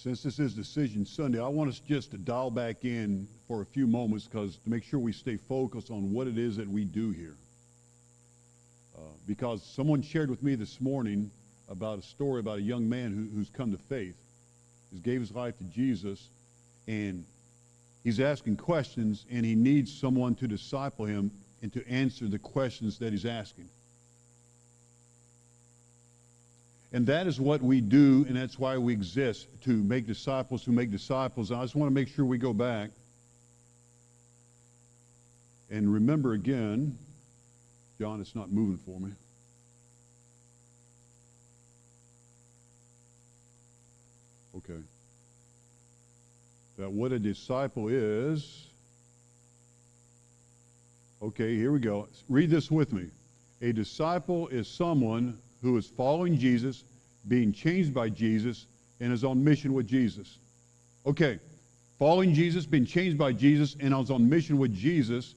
Since this is Decision Sunday, I want us just to dial back in for a few moments to make sure we stay focused on what it is that we do here. Because someone shared with me this morning about a story about a young man who's come to faith. He gave his life to Jesus, and he's asking questions, and he needs someone to disciple him and to answer the questions that he's asking. And that is what we do, and that's why we exist, to make disciples who make disciples. And I just want to make sure we go back and remember again. John, it's not moving for me. Okay. That what a disciple is. Okay, here we go. Read this with me. A disciple is someone who is following Jesus, being changed by Jesus, and is on mission with Jesus. Okay, following Jesus, being changed by Jesus, and is on mission with Jesus,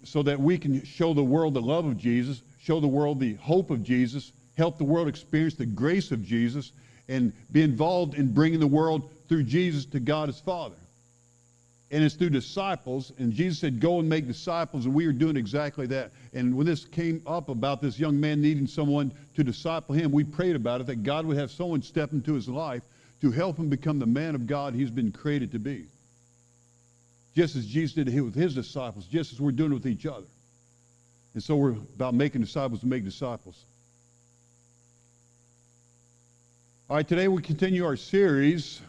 so that we can show the world the love of Jesus, show the world the hope of Jesus, help the world experience the grace of Jesus, and be involved in bringing the world through Jesus to God as Father. And it's through disciples, and Jesus said, go and make disciples, and we are doing exactly that. And when this came up about this young man needing someone to disciple him, we prayed about it, that God would have someone step into his life to help him become the man of God he's been created to be. Just as Jesus did with his disciples, just as we're doing it with each other. And so we're about making disciples to make disciples. All right, today we continue our series,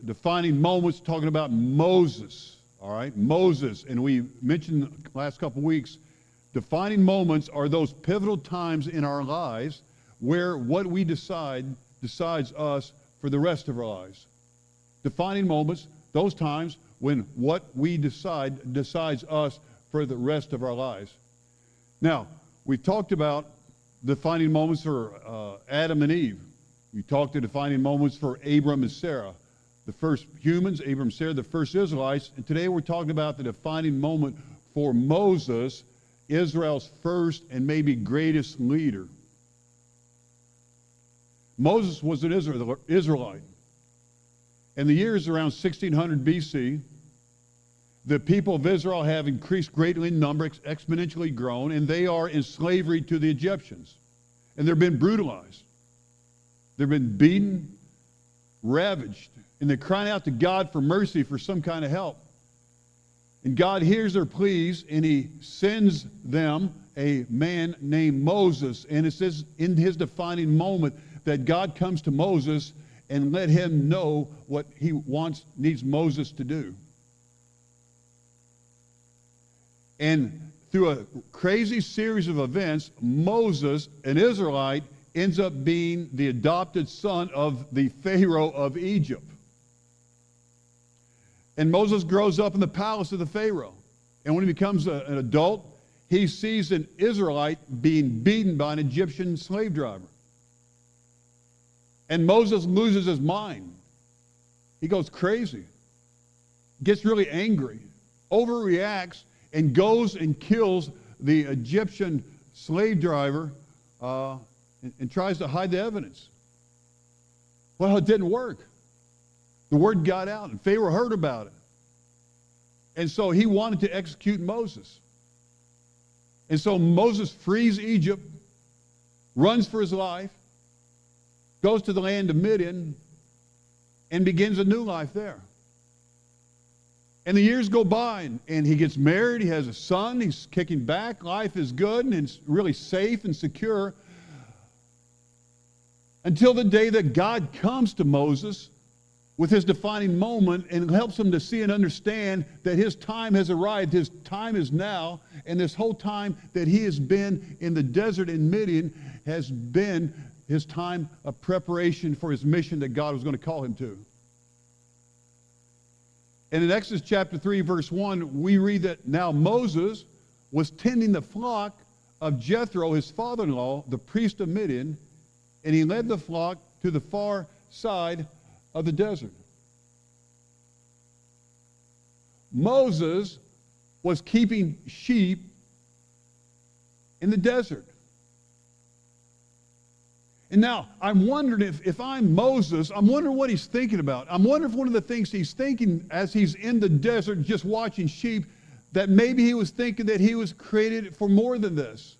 Defining Moments, talking about Moses. All right, Moses. And we mentioned the last couple of weeks, defining moments are those pivotal times in our lives where what we decide decides us for the rest of our lives. Defining moments, those times when what we decide decides us for the rest of our lives. Now, we talked about defining moments for Adam and Eve. We talked to defining moments for Abram and Sarah, the first humans, Abram and Sarah, the first Israelites. And today we're talking about the defining moment for Moses, Israel's first and maybe greatest leader. Moses was an Israelite. In the years around 1600 BC, the people of Israel have increased greatly in number, exponentially grown, and they are in slavery to the Egyptians. And they've been brutalized. They've been beaten, ravaged, and they're crying out to God for mercy, for some kind of help. And God hears their pleas, and he sends them a man named Moses. And it says in his defining moment that God comes to Moses and let him know what he needs Moses to do. And through a crazy series of events, Moses, an Israelite, ends up being the adopted son of the Pharaoh of Egypt. And Moses grows up in the palace of the Pharaoh. And when he becomes an adult, he sees an Israelite being beaten by an Egyptian slave driver. And Moses loses his mind. He goes crazy, gets really angry, overreacts, and goes and kills the Egyptian slave driver and tries to hide the evidence. Well, it didn't work. The word got out, and Pharaoh heard about it. And so he wanted to execute Moses. And so Moses flees Egypt, runs for his life, goes to the land of Midian, and begins a new life there. And the years go by, and he gets married, he has a son, he's kicking back, life is good, and it's really safe and secure. Until the day that God comes to Moses with his defining moment and helps him to see and understand that his time has arrived, his time is now, and this whole time that he has been in the desert in Midian has been his time of preparation for his mission that God was going to call him to. And in Exodus chapter 3, verse 1, we read that now Moses was tending the flock of Jethro, his father-in-law, the priest of Midian, and he led the flock to the far side of the desert. Moses was keeping sheep in the desert. And now, I'm wondering if I'm Moses, I'm wondering what he's thinking about. I'm wondering if one of the things he's thinking as he's in the desert just watching sheep, that maybe he was thinking that he was created for more than this.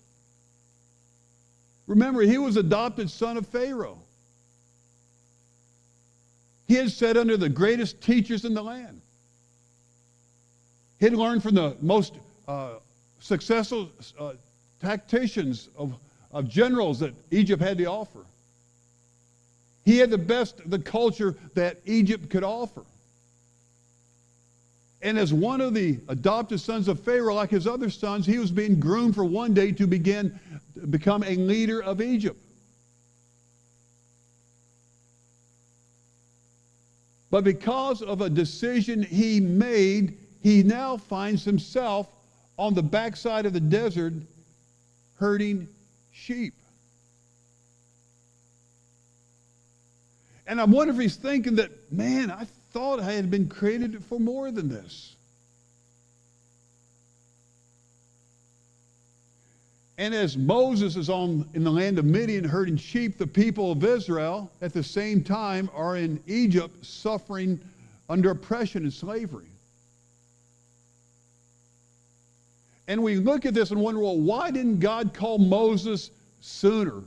Remember, he was adopted son of Pharaoh. He had sat under the greatest teachers in the land. He had learned from the most successful tacticians of generals that Egypt had to offer. He had the culture that Egypt could offer. And as one of the adopted sons of Pharaoh, like his other sons, he was being groomed for one day to become a leader of Egypt. But because of a decision he made, he now finds himself on the backside of the desert herding sheep. And I wonder if he's thinking that, man, I thought I had been created for more than this. And as Moses is in the land of Midian herding sheep, the people of Israel at the same time are in Egypt suffering under oppression and slavery. And we look at this and wonder, well, why didn't God call Moses sooner?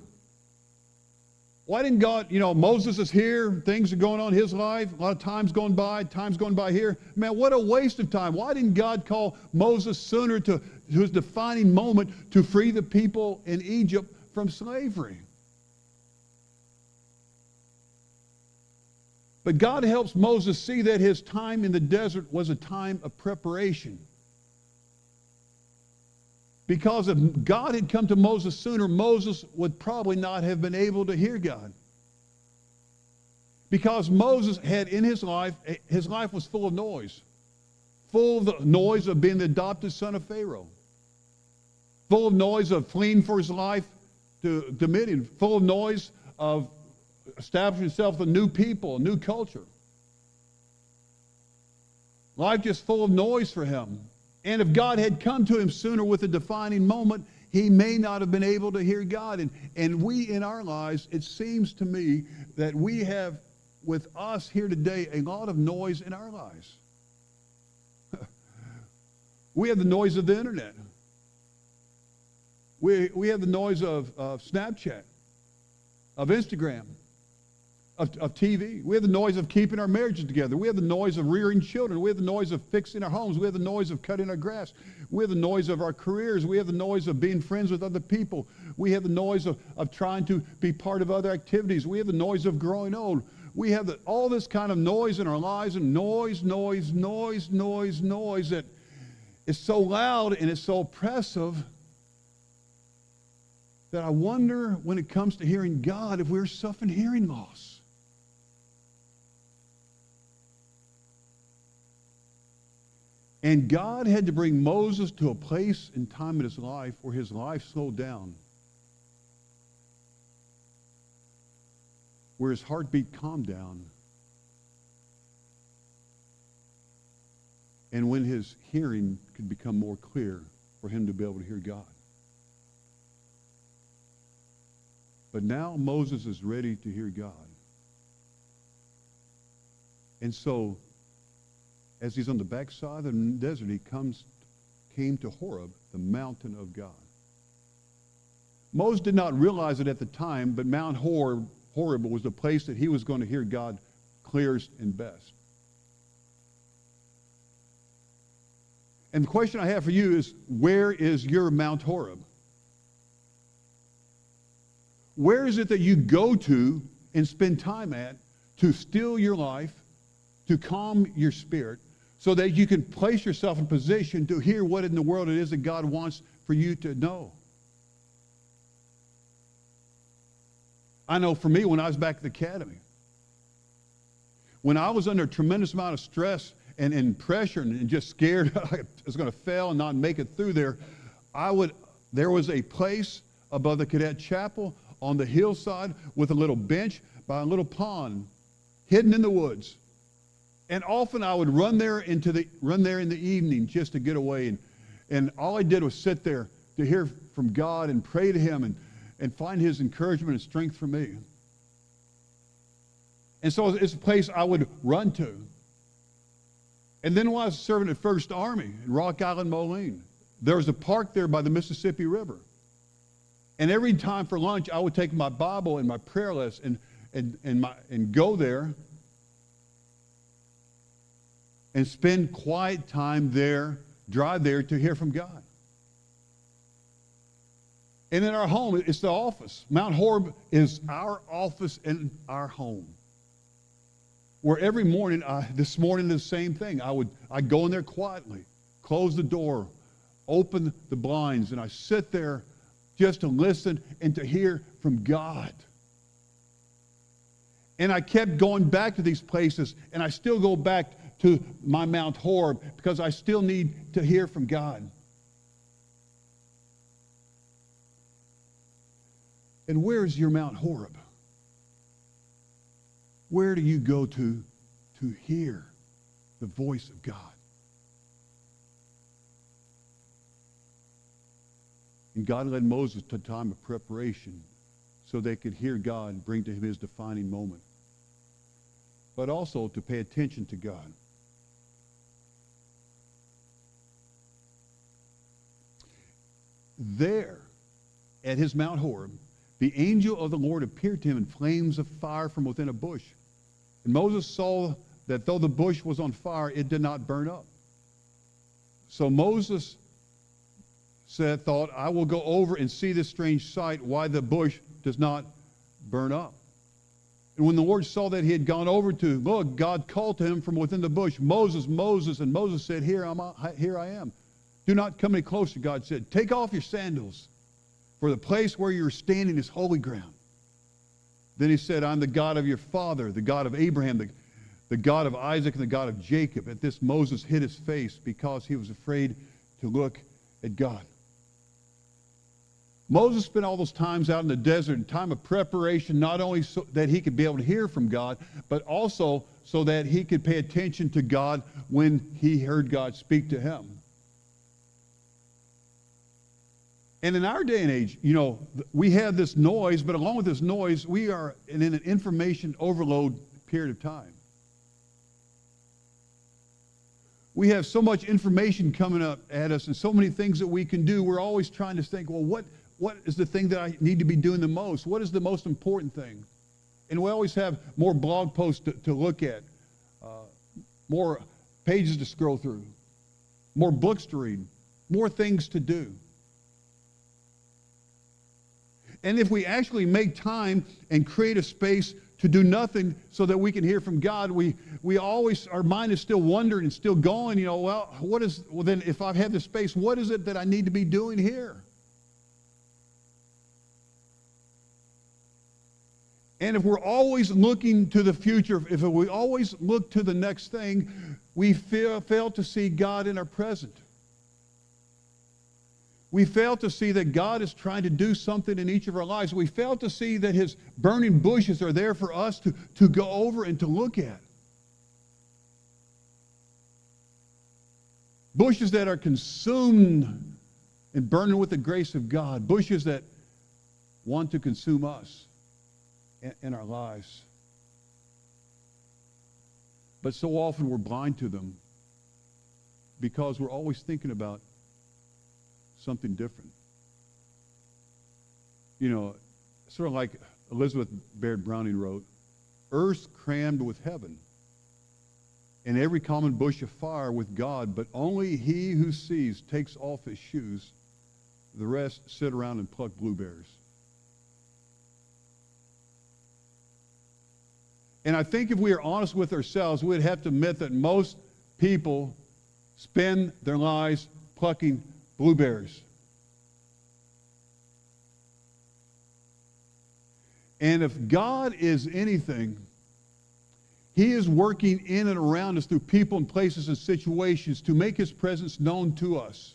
Why didn't God, Moses is here, things are going on in his life, a lot of time's going by here. Man, what a waste of time. Why didn't God call Moses sooner to his defining moment to free the people in Egypt from slavery? But God helps Moses see that his time in the desert was a time of preparation. Because if God had come to Moses sooner, Moses would probably not have been able to hear God. Because Moses had in his life was full of noise. Full of the noise of being the adopted son of Pharaoh. Full of noise of fleeing for his life to Midian. Full of noise of establishing himself with a new people, a new culture. Life just full of noise for him. And if God had come to him sooner with a defining moment, he may not have been able to hear God. And we in our lives, it seems to me that we have with us here today a lot of noise in our lives. We have the noise of the internet. We have the noise of Snapchat, of Instagram, of TV. We have the noise of keeping our marriages together. We have the noise of rearing children. We have the noise of fixing our homes. We have the noise of cutting our grass. We have the noise of our careers. We have the noise of being friends with other people. We have the noise of trying to be part of other activities. We have the noise of growing old. We have all this kind of noise in our lives, and noise that is so loud and it's so oppressive that I wonder when it comes to hearing God if we're suffering hearing loss. And God had to bring Moses to a place and time in his life where his life slowed down, where his heartbeat calmed down, and when his hearing could become more clear for him to be able to hear God. But now Moses is ready to hear God. And so, as he's on the backside of the desert, he came to Horeb, the mountain of God. Moses did not realize it at the time, but Mount Horeb was the place that he was going to hear God clearest and best. And the question I have for you is, where is your Mount Horeb? Where is it that you go to and spend time at to still your life, to calm your spirit, so that you can place yourself in position to hear what in the world it is that God wants for you to know? I know for me, when I was back at the academy, when I was under a tremendous amount of stress and pressure and just scared I was going to fail and not make it through there, there was a place above the cadet chapel on the hillside with a little bench by a little pond hidden in the woods. And often I would run there in the evening just to get away. And all I did was sit there to hear from God and pray to him and find his encouragement and strength for me. And so it's a place I would run to. And then while I was serving at First Army in Rock Island, Moline, there was a park there by the Mississippi River. And every time for lunch, I would take my Bible and my prayer list and go there and spend quiet time there, drive there to hear from God. And in our home, it's the office. Mount Horeb is our office and our home. Where every morning, this morning the same thing. I'd go in there quietly, close the door, open the blinds, and I sit there just to listen and to hear from God. And I kept going back to these places, and I still go back to my Mount Horeb because I still need to hear from God. And where's your Mount Horeb? Where do you go to hear the voice of God? And God led Moses to a time of preparation so they could hear God and bring to him his defining moment. But also to pay attention to God. There, at his Mount Horeb, the angel of the Lord appeared to him in flames of fire from within a bush. And Moses saw that though the bush was on fire, it did not burn up. So Moses thought, I will go over and see this strange sight, why the bush does not burn up. And when the Lord saw that he had gone over to look, God called to him from within the bush, Moses, Moses. And Moses said, Here I am. Do not come any closer, God said. Take off your sandals, for the place where you're standing is holy ground. Then he said, I'm the God of your father, the God of Abraham, the God of Isaac, and the God of Jacob. At this, Moses hid his face because he was afraid to look at God. Moses spent all those times out in the desert in time of preparation, not only so that he could be able to hear from God, but also so that he could pay attention to God when he heard God speak to him. And in our day and age, you know, we have this noise, but along with this noise, we are in an information overload period of time. We have so much information coming up at us and so many things that we can do. We're always trying to think, well, what is the thing that I need to be doing the most? What is the most important thing? And we always have more blog posts to look at, more pages to scroll through, more books to read, more things to do. And if we actually make time and create a space to do nothing so that we can hear from God, we always, our mind is still wondering and still going, you know, well, then if I have this space, what is it that I need to be doing here? And if we're always looking to the future, if we always look to the next thing, we fail to see God in our present. We fail to see that God is trying to do something in each of our lives. We fail to see that his burning bushes are there for us to go over and to look at. Bushes that are consumed and burning with the grace of God. Bushes that want to consume us in our lives. But so often we're blind to them because we're always thinking about something different. You know, sort of like Elizabeth Barrett Browning wrote, earth's crammed with heaven, and every common bush afire with God, but only he who sees takes off his shoes. The rest sit around and pluck blueberries. And I think if we are honest with ourselves, we'd have to admit that most people spend their lives plucking blueberries. And if God is anything, he is working in and around us through people and places and situations to make his presence known to us.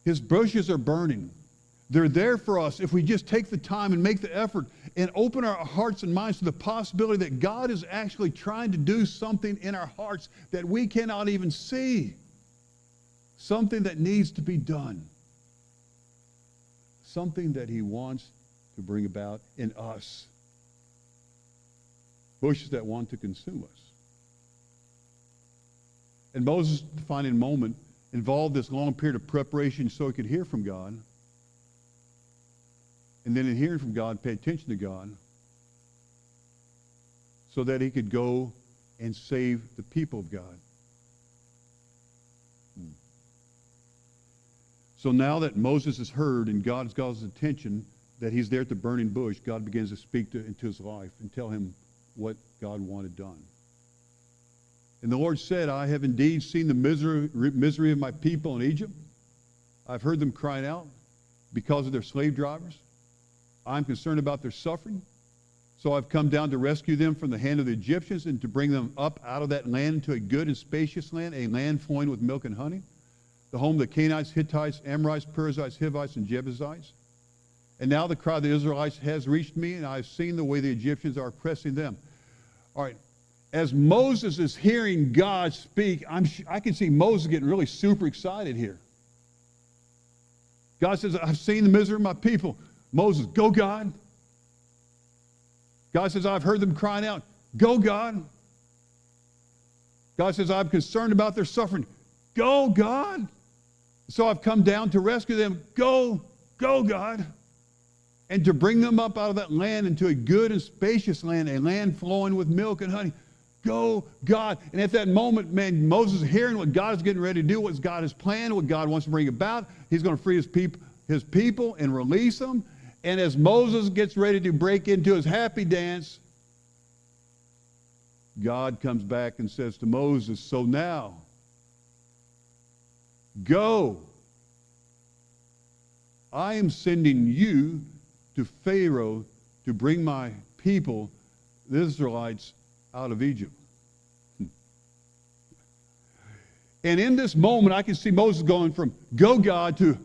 His bushes are burning. They're there for us if we just take the time and make the effort and open our hearts and minds to the possibility that God is actually trying to do something in our hearts that we cannot even see. Something that needs to be done. something that he wants to bring about in us. Bushes that want to consume us. And Moses' defining moment involved this long period of preparation so he could hear from God. And then in hearing from God, pay attention to God so that he could go and save the people of God. So now that Moses has heard and God's got his attention, that he's there at the burning bush, God begins to speak into his life and tell him what God wanted done. And the Lord said, I have indeed seen the misery of my people in Egypt. I've heard them crying out because of their slave drivers. I'm concerned about their suffering. So I've come down to rescue them from the hand of the Egyptians and to bring them up out of that land into a good and spacious land, a land flowing with milk and honey, the home of the Canaanites, Hittites, Amorites, Perizzites, Hivites, and Jebusites. And now the cry of the Israelites has reached me, and I've seen the way the Egyptians are oppressing them. All right. As Moses is hearing God speak, I can see Moses getting really super excited here. God says, I've seen the misery of my people. Moses, go God. God says, I've heard them crying out. Go God. God says, I'm concerned about their suffering. Go God. So I've come down to rescue them. Go God. And to bring them up out of that land into a good and spacious land, a land flowing with milk and honey. Go, God. And at that moment, man, Moses is hearing what God is getting ready to do, what God has planned, what God wants to bring about. He's going to free his people and release them. And as Moses gets ready to break into his happy dance, God comes back and says to Moses, so now, go. I am sending you to Pharaoh to bring my people, the Israelites, out of Egypt. And in this moment, I can see Moses going from, go God, to,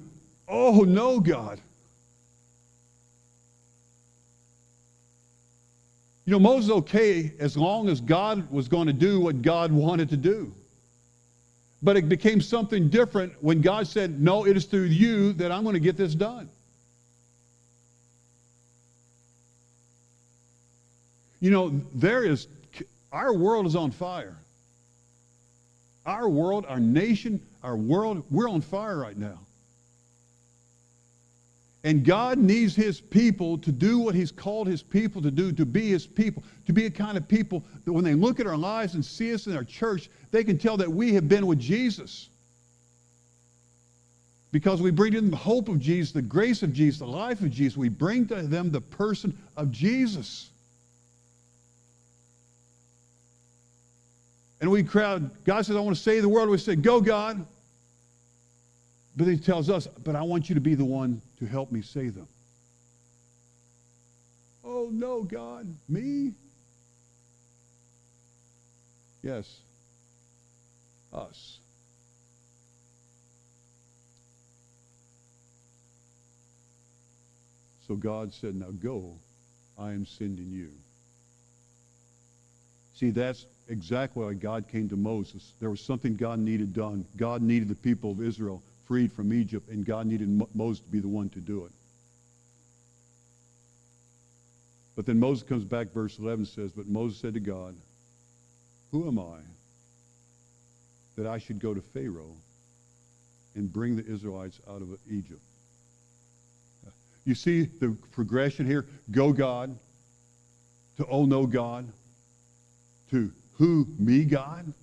oh no God. You know, Moses is okay as long as God was going to do what God wanted to do. But it became something different when God said, no, it is through you that I'm going to get this done. You know, our world is on fire. Our world, our nation, our world, we're on fire right now. And God needs his people to do what he's called his people to do, to be his people, to be a kind of people that when they look at our lives and see us in our church, they can tell that we have been with Jesus. Because we bring to them the hope of Jesus, the grace of Jesus, the life of Jesus. We bring to them the person of Jesus. And we crowd, God says, I want to save the world. We say, go God. But he tells us, but I want you to be the one to help me save them. Oh no, God, me? Yes, us. So God said, now go, I am sending you. See, that's exactly why God came to Moses. There was something God needed done. God needed the people of Israel freed from Egypt, and God needed Moses to be the one to do it. But then Moses comes back, verse 11 says, but Moses said to God, who am I that I should go to Pharaoh and bring the Israelites out of Egypt? You see the progression here? Go God, to oh no God, to who, me God?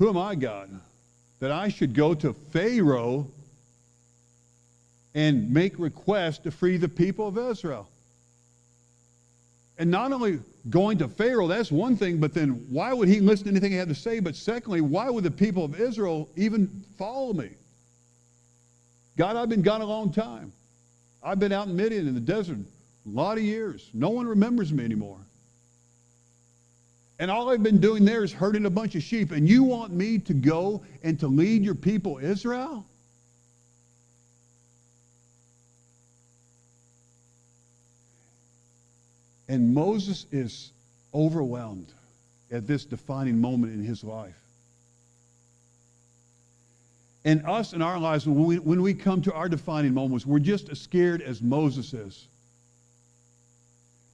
Who am I, God, that I should go to Pharaoh and make requests to free the people of Israel? And not only going to Pharaoh, that's one thing, but then why would he listen to anything he had to say? But secondly, why would the people of Israel even follow me? God, I've been gone a long time. I've been out in Midian in the desert a lot of years. No one remembers me anymore. And all I've been doing there is herding a bunch of sheep. And you want me to go and to lead your people Israel? And Moses is overwhelmed at this defining moment in his life. And us in our lives, when we come to our defining moments, we're just as scared as Moses is.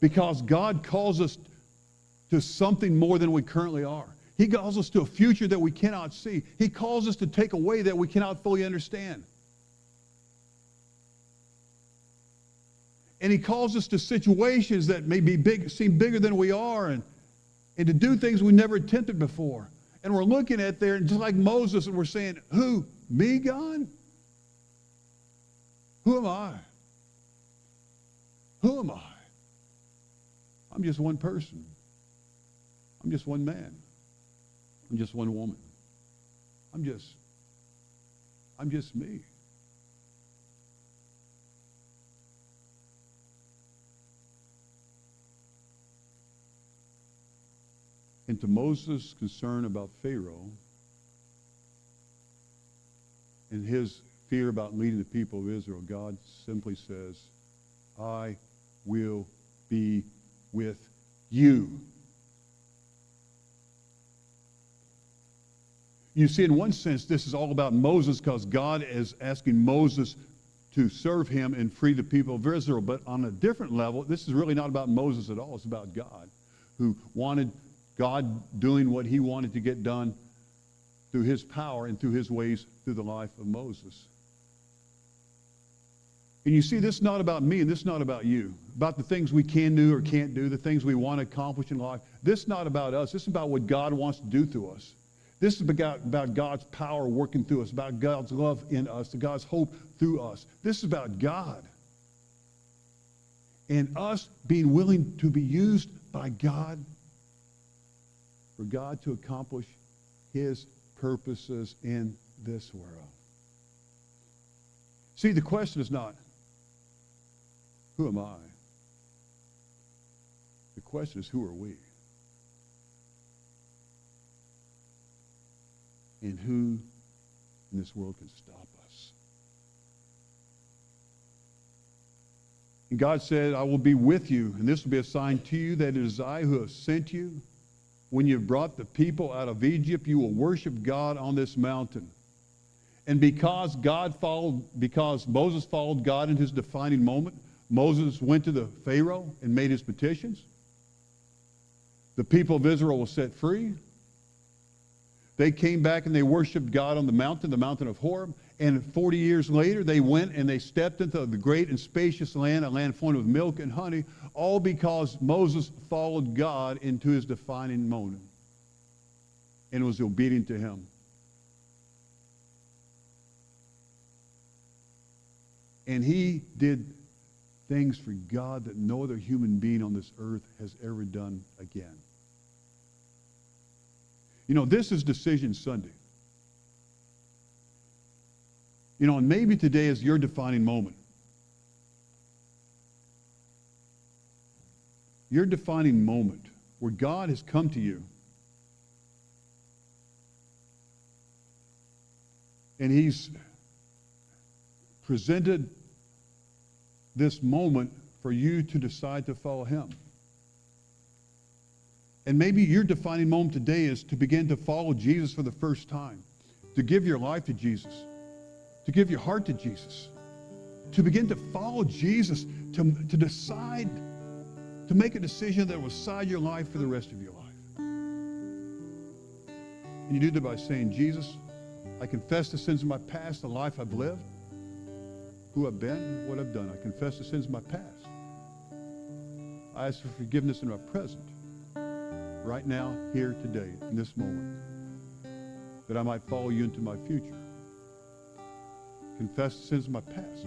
Because God calls us to something more than we currently are. He calls us to a future that we cannot see. He calls us to take a way that we cannot fully understand. And he calls us to situations that may be big, seem bigger than we are, and to do things we never attempted before. And we're looking at there, and just like Moses, and we're saying, who? Me, God? Who am I? Who am I? I'm just one person. I'm just one man. I'm just one woman. I'm just me. And to Moses' concern about Pharaoh and his fear about leading the people of Israel, God simply says, I will be with you. You see, in one sense, this is all about Moses because God is asking Moses to serve him and free the people of Israel. But on a different level, this is really not about Moses at all. It's about God, who wanted God doing what he wanted to get done through his power and through his ways through the life of Moses. And you see, this is not about me and this is not about you, about the things we can do or can't do, the things we want to accomplish in life. This is not about us. This is about what God wants to do through us. This is about God's power working through us, about God's love in us, God's hope through us. This is about God. And us being willing to be used by God for God to accomplish his purposes in this world. See, the question is not, who am I? The question is, who are we? And who in this world can stop us? And God said, I will be with you, and this will be a sign to you that it is I who have sent you. When you have brought the people out of Egypt, you will worship God on this mountain. And because Moses followed God in his defining moment, Moses went to the Pharaoh and made his petitions. The people of Israel were set free. They came back and they worshiped God on the mountain of Horeb. And 40 years later, they went and they stepped into the great and spacious land, a land flowing with milk and honey, all because Moses followed God into his defining moment and was obedient to him. And he did things for God that no other human being on this earth has ever done again. You know, this is Decision Sunday. You know, and maybe today is your defining moment. Your defining moment where God has come to you and he's presented this moment for you to decide to follow him. And maybe your defining moment today is to begin to follow Jesus for the first time, to give your life to Jesus, to give your heart to Jesus, to begin to follow Jesus, to decide, to make a decision that will decide your life for the rest of your life. And you do that by saying, Jesus, I confess the sins of my past, the life I've lived, who I've been, what I've done. I confess the sins of my past. I ask for forgiveness in my present, right now, here, today, in this moment, that I might follow you into my future. Confess the sins of my past.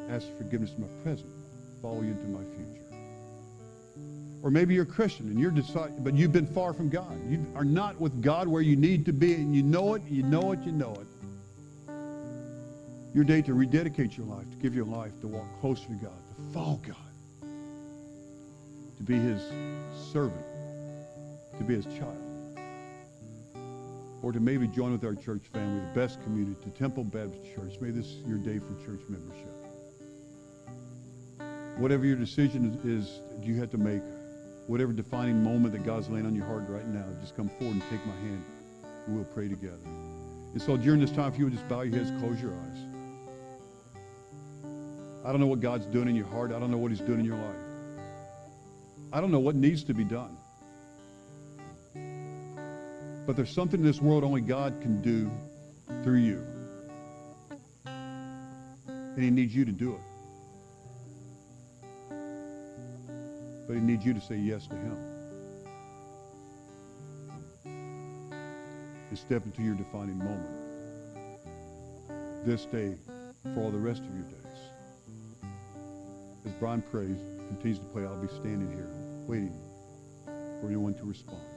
Ask for forgiveness in my present. Follow you into my future. Or maybe you're a Christian and but you've been far from God. You are not with God where you need to be, and you know it, you know it, you know it. Your day to rededicate your life, to give your life, to walk closer to God, to follow God, to be his servant, to be his child. Or to maybe join with our church family, the best community, to Temple Baptist Church. Maybe this is your day for church membership. Whatever your decision is that you have to make, whatever defining moment that God's laying on your heart right now, just come forward and take my hand, and we'll pray together. And so during this time, if you would just bow your heads, close your eyes. I don't know what God's doing in your heart. I don't know what he's doing in your life. I don't know what needs to be done. But there's something in this world only God can do through you. And he needs you to do it. But he needs you to say yes to him. And step into your defining moment. This day for all the rest of your days. As Brian prays, continues to play, I'll be standing here waiting for anyone to respond.